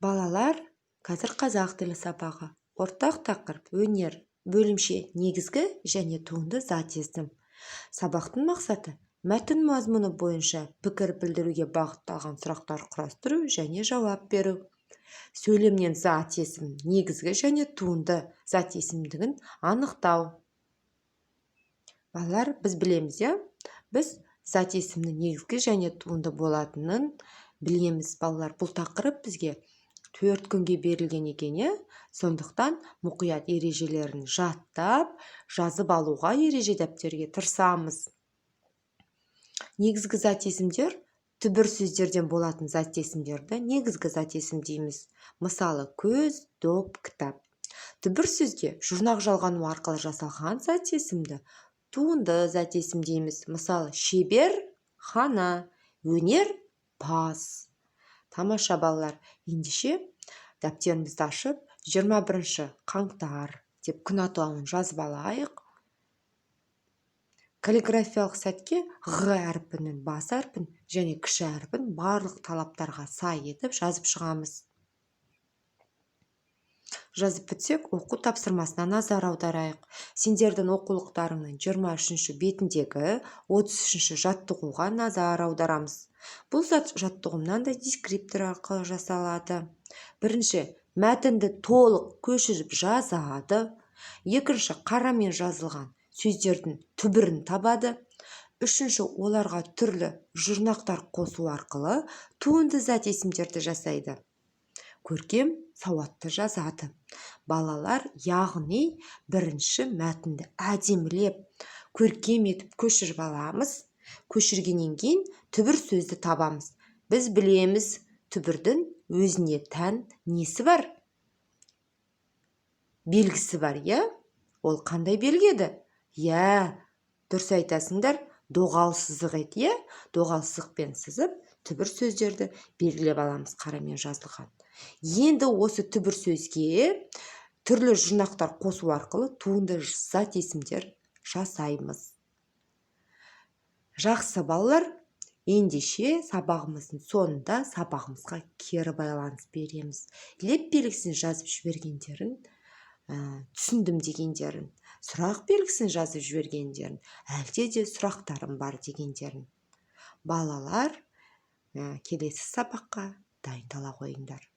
Балалар, қазір қазақ тілі сабағы. Ортақ тақырып өнер, бөлімше негізгі және туынды зат есім. Сабақтың мақсаты мәтін мазмұны бойынша пікір білдіруге бағытталған сұрақтар құрастыру және жауап беру. Сөйлемнен зат есім негізгі және туынды зат есімдігін анықтау. Балалар, біз білеміз, біз зат есімнің негізгі және туынды болатынын білеміз. Балалар, бұл тақырып бізге 4 күнге берілген екен, сондықтан мұқият ережелерін жаттап, жазып алуға ереже дәптерге тырысамыз. Негізгі зат есімдер түбір сөздерден болатын зат есімдерді негізгі зат есім дейміз. Мысалы, көз, доп, кітап. Түбір сөзге жұрнақ жалғану арқылы жасалған зат есімді туынды зат есім дейміз. Мысалы, шебер, хана, өнер, пас. Тамаша балалар, ендеше дәптерімізді ашып 21 қаңтар деп күн атауын жазып алайық. Каллиграфиялық сәтке ғ әрпінің бас әрпін және кіші әрпін барлық талаптарға сай етіп жазып шығамыз. Жазып бітсек, оқу тапсырмасына назар аударайық. Сендердің оқулықтарыңның 23 бетіндегі 33 жаттығуға назар аударамыз. Бұл жаттығу мынандай дескриптор арқылы жасалады. Бірінші, мәтінді толық көшіріп жазады. Екінші, қарамен жазылған сөздердің түбірін табады. Үшінші, оларға түрлі жұрнақтар қосу арқылы туынды зат есімдерді жасайды. Көркем, сауатты жазады. Балалар, яғни бірінші мәтінді әдемілеп, көркем етіп көшіріп аламыз. Көшіргеннен кейін түбір сөзді табамыз. Біз білеміз, түбірдің өзіне тән несі бар? Белгісі бар, Ол қандай белгі еді? Дұрыс айтасыңдар, доғал сызық еді, Доғал сызықпен сызып, түбір сөздерді белгілеп аламыз қарамен жазылған. Енді осы түбір сөзге түрлі жұрнақтар қосу арқылы туынды зат есімдер жасаймыз. Жақсы балалар, ендеше сабағымыздың соңында сабағымызға кері байланыс береміз. Леп белгісін жазып жібергендерін, түсіндім дегендерін, сұрақ белгісін жазып жібергендерін, әлде де сұрақтарым бар дегендерін. Балалар, келесі сабаққа дайындала қойыңдар.